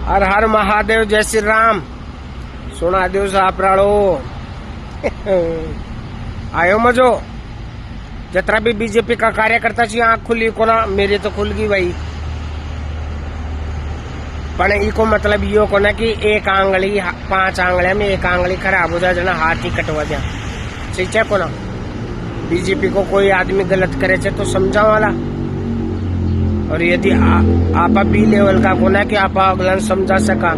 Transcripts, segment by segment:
हर हर महादेव, जय श्री राम। सुना दो सापराड़ो आयो मजो। जितना भी बीजेपी का कार्यकर्ता छी आंख खुली को ना, मेरी तो खुल गई भाई। पण इको मतलब यो को ना कि एक आंगली 5 आंगले में एक आंगली खराब हो जाए, जना हाथ ही कटवा दिया। ठीक है को ना, बीजेपी को कोई आदमी गलत करे तो समझा वाला। और यदि आप बी लेवल का को ना कि आप अगला समझा सका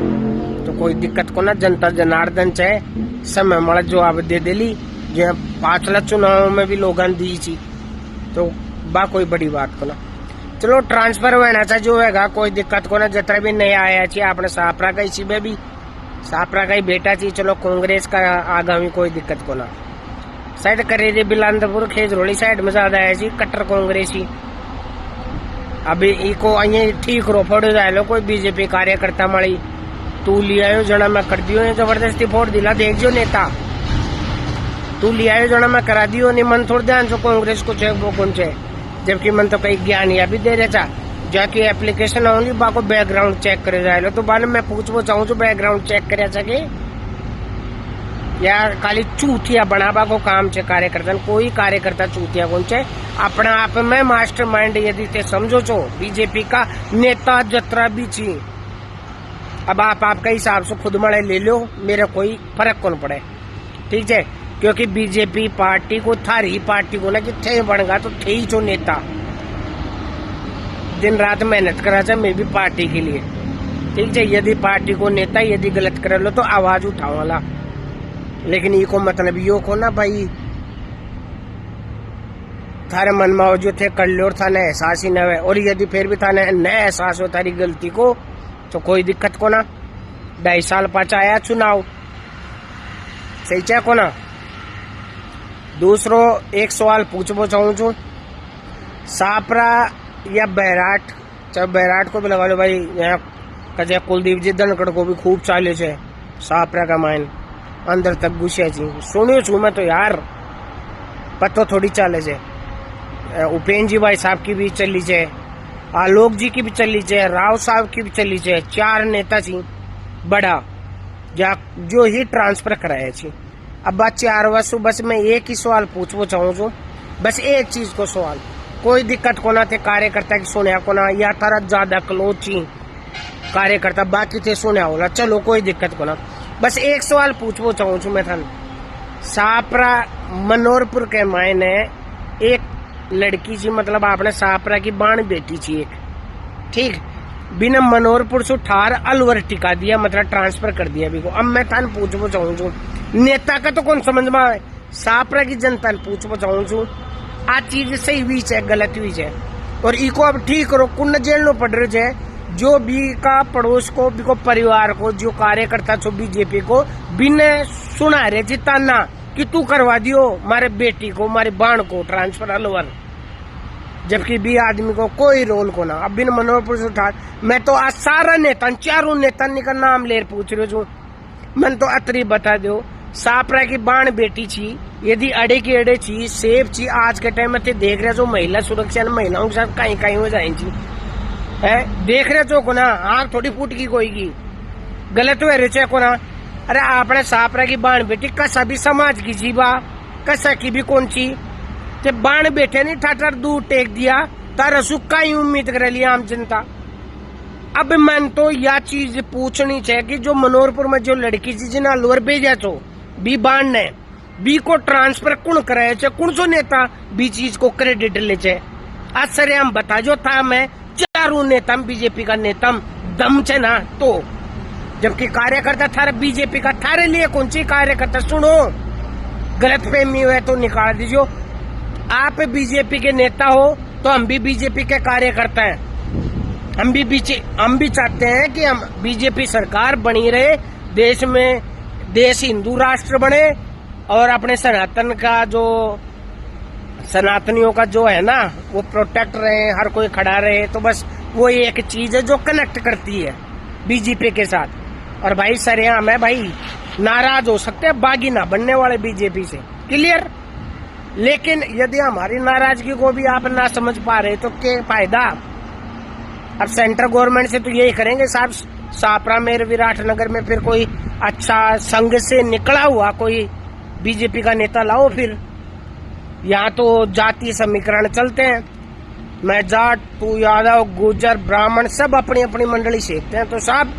तो कोई दिक्कत को ना। जनता जनार्दन चाहे समय मल जवाब दे देली। जो पाछला चुनाव में भी लोगन दी थी तो बा कोई बड़ी बात को ना। चलो ट्रांसफर होना चाहिए जो है, कोई दिक्कत को ना। जितना भी नया आया छी आपने सापरा का इसी में भी सापरा का ही बेटा छी। चलो कांग्रेस का आगामी कोई दिक्कत को ना। शायद करेरी बिलांदपुर खेजरोली साइड में ज्यादा आया छी कट्टर कांग्रेसी। अभी इको अं ठीक रो फोड़ जाए लो कोई बीजेपी कार्यकर्ता मड़ी तू लिया जना मैं कर दियो जबरदस्ती फोड़ दिला। देख जो नेता तू लिया जना मैं करा दियो नहीं मन थोड़ ध्यान से कांग्रेस को चेक वो कौन से। जबकि मन तो कई ज्ञान या भी दे रहे था जाके एप्लीकेशन आऊंगी बाको बैकग्राउंड चेक करे जाए लो। तो बाद में पूछबो चाहूँ जो बैकग्राउंड चेक करे सके या खाली चूतिया बनाबा को काम छे कार्यकर्ता। कोई कार्यकर्ता चूतिया कौन छे अपना आप में मास्टरमाइंड यदि ते समझो छो बीजेपी का नेता जतरा भी छी। अब आप आपका हिसाब से खुद मड़े ले लो, मेरा कोई फर्क कौन पड़े। ठीक है, क्योंकि बीजेपी पार्टी को थारी पार्टी को ना कि थे बढ़गा तो थे ही छो नेता। दिन रात मेहनत करा चाहे मैं भी पार्टी के लिए। ठीक है, यदि पार्टी को नेता यदि गलत कर लो तो आवाज उठाओ वाला। लेकिन ये को मतलब यो को ना भाई थारे मन में जो थे कर लो थाने एहसास ही न है। और यदि फिर भी थाने न एहसास हो तारी गलती को तो कोई दिक्कत को ना। 2.5 साल पाचा आया चुनाव, सही चा को ना। दूसरो एक सवाल पूछबो चाहूँ छू, सापरा या बैराट, चाहे बैराट को भी लगा लो भाई। यहाँ कजे कुलदीप जी धनखड़ को भी खूब चाले छे सापरा का माइन अंदर तक घुसिया छी। सुनियो छू मैं तो यार, पतो थोड़ी चाले छे। उपेंद्र जी भाई साहब की भी चली छे, आलोक जी की भी चली छे, राव साहब की भी चली छे। 4 नेता छी बड़ा जो ही ट्रांसफर कराए छी। अब बात 4 वर्ष बस मैं एक ही सवाल पूछबो चाहूँ छू, बस एक चीज को सवाल। कोई दिक्कत को ना थे कार्यकर्ता की सुने को ना, या तारा ज्यादा क्लोज छी कार्यकर्ता बाकी थे सुने होला। चलो कोई दिक्कत को ना, बस एक सवाल पूछबो चाहूँ छू मैं थान। सापरा मनोरपुर के मायने एक लड़की छी, मतलब आपने सापरा की बाण बेटी छी एक। ठीक, बिना मनोरपुर से ठार अलवर टिका दिया, मतलब ट्रांसफर कर दिया भी को। अब मैं थान पूछबो चाहूँ छू, नेता का तो कौन समझ में आए, सापरा की जनता ने पूछबो चाहूँ छू आ चीज सही हुई है गलत हुई है। और इको अब ठीक करो कुन जेल नो पड़ रहे है। जो भी का पड़ोस को भी को परिवार को जो कार्यकर्ता छो बीजेपी को बिना सुना रहे जिता ना कि तू करवा दियो मारे बेटी को मारे बाण को ट्रांसफर अलवर। जबकि भी आदमी को कोई रोल को ना। अब बिन मनोरपुर से उठा मैं तो आज सारा नेता 4 नेता का नाम ले पूछ रहे छू। मन तो अतरी बता दो सापरा की बाण बेटी छी, यदि अड़े की अड़े छी सेफ छी। आज के टाइम में देख रहे जो महिला सुरक्षा महिलाओं के साथ कहीं कहीं हो जाए छी है, देख रहे जो को ना आंख थोड़ी फूट की कोई की गलत हुए रिचे को ना। अरे आपने सापरा की बाण बेटी कसा भी समाज की जीवा कसा की भी कौन सी ते बाण बेटे नहीं ठाटर दूर टेक दिया तारा सुक्का ही उम्मीद कर लिया आम जनता। अब मन तो यह चीज पूछनी चाहिए कि जो मनोरपुर में जो लड़की थी जिन्हें अलवर भेजा छो बी बाण ने बी को ट्रांसफर कुण कराए छे, कुण सो नेता बी चीज को क्रेडिट ले छे। आज सर हम बता जो था मैं 4 नेता बीजेपी का नेता दम छे ना तो। जबकि कार्यकर्ता थारे बीजेपी का थारे लिए कौन सी कार्यकर्ता सुनो गलत फहमी हुए तो निकाल दीजिए। आप बीजेपी के नेता हो तो हम भी बीजेपी के कार्यकर्ता हैं। हम भी चाहते हैं कि हम बीजेपी सरकार बनी रहे, देश में देश हिंदू राष्ट्र बने और अपने सनातन का जो सनातनियों का जो है ना वो प्रोटेक्ट रहे, हर कोई खड़ा रहे। तो बस वो एक चीज है जो कनेक्ट करती है बीजेपी के साथ। और भाई सरेआम है भाई, नाराज हो सकते हैं बागी ना बनने वाले बीजेपी से, क्लियर। लेकिन यदि हमारी नाराजगी को भी आप ना समझ पा रहे तो क्या फायदा। अब सेंट्रल गवर्नमेंट से तो यही करेंगे साहब सापरा में विराटनगर में फिर कोई अच्छा संघ से निकला हुआ कोई बीजेपी का नेता लाओ। फिर यहाँ तो जातीय समीकरण चलते हैं, मैं जाट, तू यादव, गुर्जर, ब्राह्मण, सब अपनी अपनी मंडली सेकते हैं। तो साहब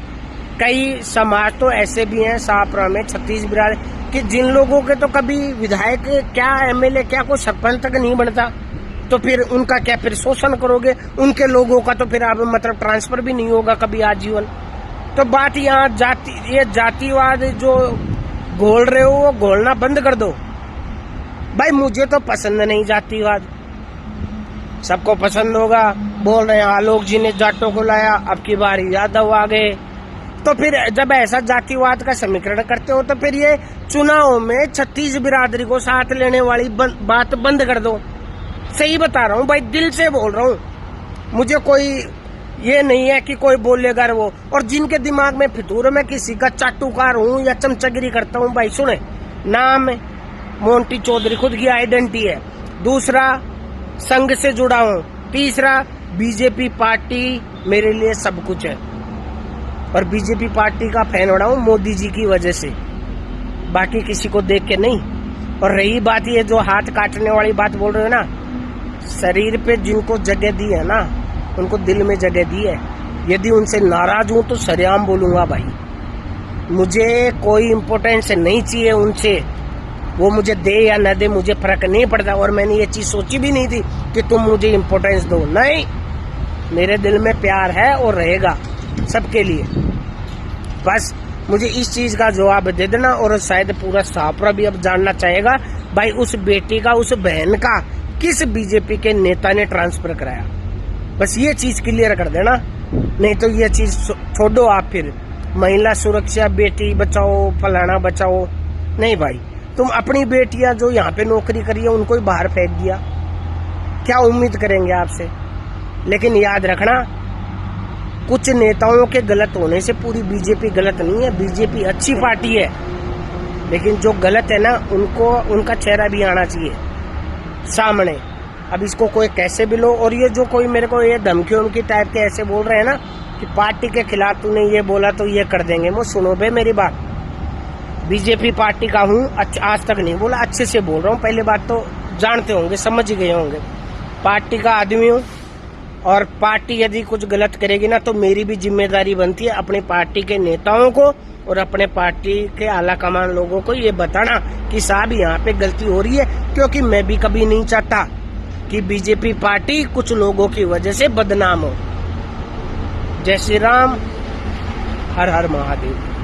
कई समाज तो ऐसे भी हैं सापरा में, 36 बिरादरी कि जिन लोगों के तो कभी विधायक क्या एमएलए क्या कोई सरपंच तक नहीं बनता, तो फिर उनका क्या फिर शोषण करोगे? उनके लोगों का तो फिर आप मतलब ट्रांसफर भी नहीं होगा कभी आजीवन। तो बात यहाँ ये जातिवाद जो घोल रहे हो वो घोलना बंद कर दो भाई। मुझे तो पसंद नहीं जातिवाद, सबको पसंद होगा। बोल रहे हैं आलोक जी ने जाटों को लाया, अब की बारी यादव आ गए। तो फिर जब ऐसा जातिवाद का समीकरण करते हो तो फिर ये चुनाव में 36 बिरादरी को साथ लेने वाली बात बंद कर दो। सही बता रहा हूँ भाई, दिल से बोल रहा हूँ। मुझे कोई ये नहीं है कि कोई बोलेगा वो, और जिनके दिमाग में फितूर मैं किसी का चाटुकार हूँ या चमचगिरी करता हूँ भाई, सुने नाम मोंटी चौधरी खुद की आइडेंटिटी है, दूसरा संघ से जुड़ा हूँ, तीसरा बीजेपी पार्टी मेरे लिए सब कुछ है, और बीजेपी पार्टी का फैन हो रहा हूँ मोदी जी की वजह से, बाकी किसी को देख के नहीं। और रही बात ये जो हाथ काटने वाली बात बोल रहे हो ना, शरीर पे जिनको जगह दी है ना उनको दिल में जगह दी है। यदि उनसे नाराज हूं तो सरेआम बोलूंगा भाई, मुझे कोई इम्पोर्टेंस नहीं चाहिए उनसे, वो मुझे दे या न दे मुझे फर्क नहीं पड़ता। और मैंने ये चीज सोची भी नहीं थी कि तुम मुझे इम्पोर्टेंस दो, नहीं, मेरे दिल में प्यार है और रहेगा सबके लिए। बस मुझे इस चीज का जवाब दे देना, और शायद पूरा सापरा भी अब जानना चाहेगा भाई उस बेटी का, उस बहन का किस बीजेपी के नेता ने ट्रांसफर कराया। बस ये चीज क्लियर कर देना, नहीं तो ये चीज छोड़ो आप फिर महिला सुरक्षा, बेटी बचाओ, फलाना बचाओ, नहीं भाई। तुम अपनी बेटियां जो यहाँ पे नौकरी करी है उनको ही बाहर फेंक दिया, क्या उम्मीद करेंगे आपसे। लेकिन याद रखना, कुछ नेताओं के गलत होने से पूरी बीजेपी गलत नहीं है। बीजेपी अच्छी पार्टी है, लेकिन जो गलत है ना उनको उनका चेहरा भी आना चाहिए सामने। अब इसको कोई कैसे भी लो, और ये जो कोई मेरे को ये धमकियों की टाइप के ऐसे बोल रहे हैं ना कि पार्टी के खिलाफ तूने ये बोला तो ये कर देंगे, वो सुनो बे मेरी बात, बीजेपी पार्टी का हूँ, आज तक नहीं बोला, अच्छे से बोल रहा हूँ। पहले बात तो जानते होंगे, समझ गए होंगे, पार्टी का आदमी हूँ, और पार्टी यदि कुछ गलत करेगी ना तो मेरी भी जिम्मेदारी बनती है अपनी पार्टी के नेताओं को और अपने पार्टी के आला कमान लोगों को ये बताना कि साहब यहाँ पे गलती हो रही है, क्योंकि मैं भी कभी नहीं चाहता कि बीजेपी पार्टी कुछ लोगों की वजह से बदनाम हो। जय श्री राम, हर हर महादेव।